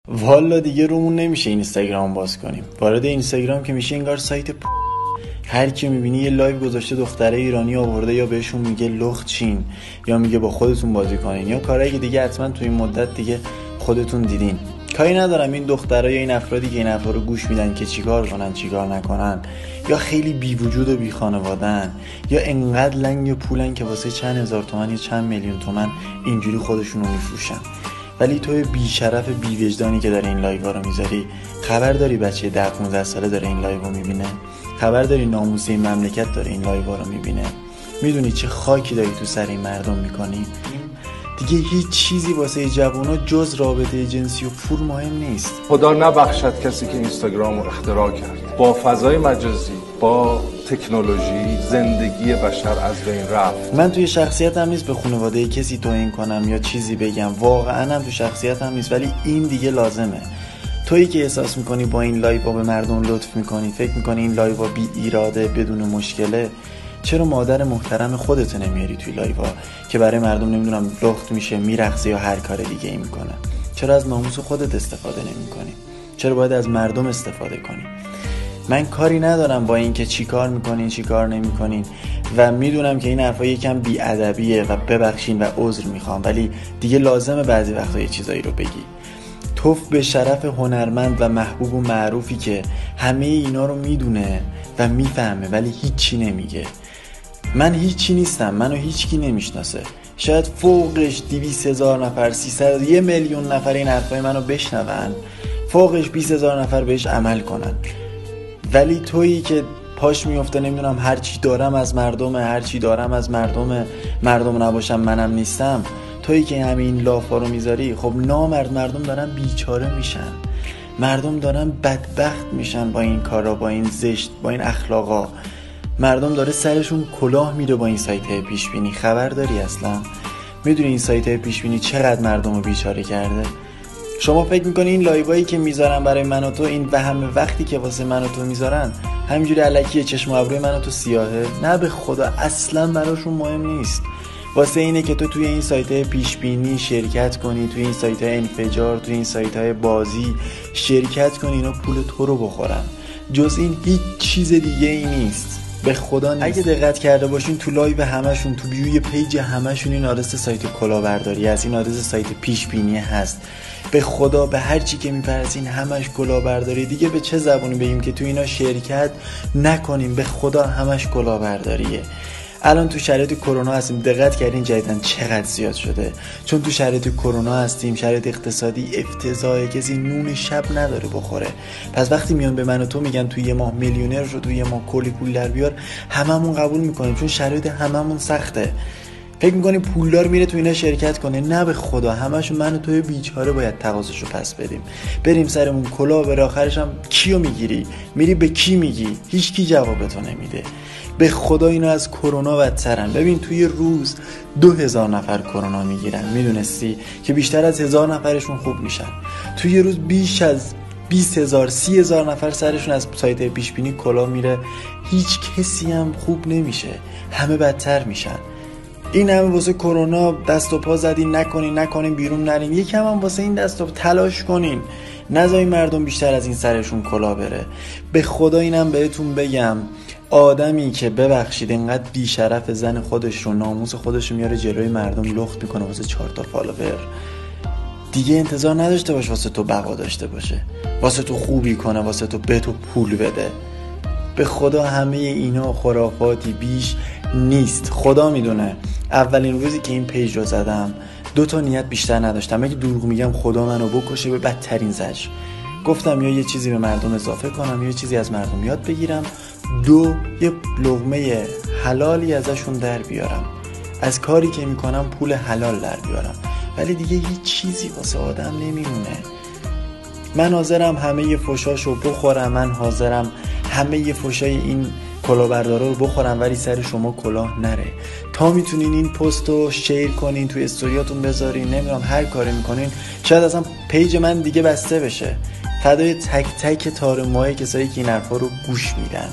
والا دیگه رومون نمیشه اینستاگرام باز کنیم. وارد اینستاگرام که میشه انگار سایت هر کی میبینی یه لایو گذاشته دختره ایرانی آورده، یا بهشون میگه لخت چین، یا میگه با خودتون بازی کنین، یا کارهایی که دیگه حتما تو این مدت دیگه خودتون دیدین. کاری ندارم این دخترها یا این افرادی که این حرفا رو گوش میدن که چیکار کنن چیکار نکنن، یا خیلی بی وجود و بی خانواده‌ان، یا انقدر لنگ پولن که واسه چند هزار تومن یا چند میلیون تومن اینجوری خودشونو میفروشن. ولی توی بی شرف بی وجدانی که داره این لایو رو میذاری، خبر داری بچه 10-15 ساله داره این لایو رو میبینه؟ خبر داری ناموس این مملکت داره این لایو رو میبینه؟ میدونی چه خاکی داری تو سر این مردم میکنی؟ دیگه هیچ چیزی واسه جوونا جز رابطه جنسی و پول مهم نیست. خدا نبخشد کسی که اینستاگرام رو اختراع کرد. با فضای مجازی، با تکنولوژی، زندگی بشر از بین رفت. من توی شخصیتم نیست به خانواده کسی توهین کنم یا چیزی بگم، واقعا هم تو شخصیتم نیست، ولی این دیگه لازمه. تویی که احساس میکنی با این لایو به مردم لطف میکنی، فکر میکنی این لایو بی ایراده بدون مشکله، چرا مادر محترم خودت نمیاری توی لایو که برای مردم نمیدونم لخت میشه، میرقصه یا هر کار دیگه ای میکنه؟ چرا از ناموس خودت استفاده نمیکنی؟ چرا باید از مردم استفاده کنی؟ من کاری ندارم با این که چی کار میکنین چی کار نمیکنین، و میدونم که این حرفا یکم بی ادبیه و ببخشین و عذر میخوام، ولی دیگه لازمه بعضی وقتا یه چیزایی رو بگی. توف به شرف هنرمند و محبوب و معروفی که همه اینا رو میدونه و میفهمه ولی هیچی نمیگه. من هیچی نیستم، منو هیچکی نمیشناسه. شاید فوقش 200,000 نفر 300 1 میلیون نفر این حرفای منو بشنون، فوقش 20,000 نفر بهش عمل کنن. ولی تویی که پاش میفته نمیدونم هر چی دارم از مردمه، هر چی دارم از مردمه، مردم نباشم منم نیستم، تویی که همین لافا رو میذاری، خب نامرد مردم دارن بیچاره میشن، مردم دارن بدبخت میشن با این کارا، با این زشت، با این اخلاقا. مردم داره سرشون کلاه میره با این سایت پیش بینی. خبر داری اصلا؟ میدونی این سایت پیش بینی چقدر مردم رو بیچاره کرده؟ شما فکر میکنی این لایوایی که میذارن برای من و تو، این و همه وقتی که واسه من و تو میذارن همینجوری الکیه چشم و ابروی من و تو سیاهه؟ نه به خدا، اصلا براشون مهم نیست. واسه اینه که تو توی این سایت پیش بینی شرکت کنی، توی این سایت انفجار، توی این سایت بازی شرکت کنی، اینا پول تو رو بخورن. جز این هیچ چیز دیگه ای نیست، به خدا نیست. اگه دقت کرده باشین تو لایو همشون، تو بیوی پیج همشون این آدرس سایت کلاهبرداری هست، این آدرس سایت پیش بینی هست. به خدا به هر چی که میپرسین همش کلاهبرداری. دیگه به چه زبونی بگیم که تو اینا شرکت نکنیم؟ به خدا همش کلاهبرداریه. الان تو شرایط کرونا هستیم، دقت کردین جدیدن چقدر زیاد شده؟ چون تو شرایط کرونا هستیم، شرایط اقتصادی افتضاحه، کسی نون شب نداره بخوره. پس وقتی میان به من و تو میگن تو یه ماه میلیونر شو، تو یه ماه کلی پول در بیار، هممون قبول میکنیم، چون شرایط هممون سخته. فکر میکنی پولدار میره تو اینا شرکت کنه؟ نه به خدا، همشون من و توی بیچاره باید تقاضاشو پس بدیم، بریم سرمون کلاه بره. آخرش هم کیو میگیری؟ میری به کی میگی؟ هیچ کی جوابتو نمیده. به خدا اینا از کرونا بدترن. ببین توی روز 2,000 نفر کرونا میگیرن، میدونستی که بیشتر از 1,000 نفرشون خوب میشن. توی روز بیش از 20,000 30,000 نفر سرشون از سایت پیش بینی کلا میره، هیچ کسی هم خوب نمیشه، همه بدتر میشن. این همه واسه کرونا دست و پا زدین، نکنین بیرون نرین، یکم هم واسه این دست و تلاش کنین، نذارین مردم بیشتر از این سرشون کلا بره. به خدا اینم بهتون بگم، آدمی که ببخشید اینقدر بیشرف زن خودش رو، ناموس خودش رو میاره جلوی مردم لخت میکنه واسه 4 تا فالوور، دیگه انتظار نداشته باش واسه تو بقا داشته باشه، واسه تو خوبی کنه، واسه تو به تو پول بده. به خدا همه اینا خرافاتی بیش نیست. خدا میدونه اولین روزی که این پیج رو زدم 2 تا نیت بیشتر نداشتم. اگه دروغ میگم خدا منو بکشه به بدترین زجر. گفتم یا یه چیزی به مردم اضافه کنم، یا یه چیزی از مردم یاد بگیرم، 2 یه لقمه حلالی ازشون در بیارم، از کاری که میکنم پول حلال در بیارم. ولی دیگه هیچ چیزی واسه آدم نمیمونه. من حاضرم همه فحشاشو بخورم، من حاضرم همه فحشای این کلاهبردارا رو بخورم، ولی سر شما کلاه نره. تا میتونین این پستو شیر کنین، توی استوریاتون بذارین، نمیدونم هر کاری میکنین، شاید اصلا پیج من دیگه بسته بشه. فدای تک تک تار ماهی کسایی که این حرفا رو گوش میدن،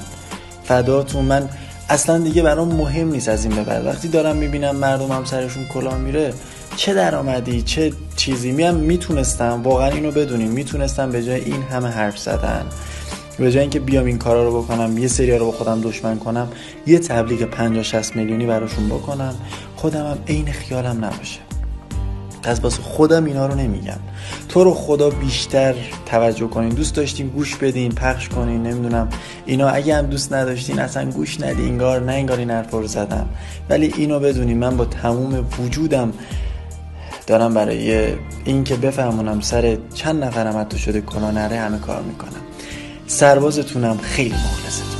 فداتون. من اصلا دیگه برام مهم نیست از این به بعد. وقتی دارم میبینم مردم هم سرشون کلاه میره، چه درآمدی، چه چیزی میتونستم واقعا اینو بدونین، میتونستم به جای این همه حرف زدن، به جای اینکه بیام این کارا رو بکنم، یه سری رو با خودم دشمن کنم، یه تبلیغ 50-60 میلیونی براشون بکنم، خودم هم عین خیالم نباشه. از واسه خودم اینا رو نمیگم. تو رو خدا بیشتر توجه کنین، دوست داشتین گوش بدین، پخش کنین، نمیدونم اینا. اگه هم دوست نداشتین اصلا گوش ندین، انگار این حرفا رو زدم. ولی اینو بدونین من با تموم وجودم دارم برای این که بفهمونم سر چند نفرم حتی شده کلا نره همه کار میکنم. سربازتونم، خیلی مخلصتون.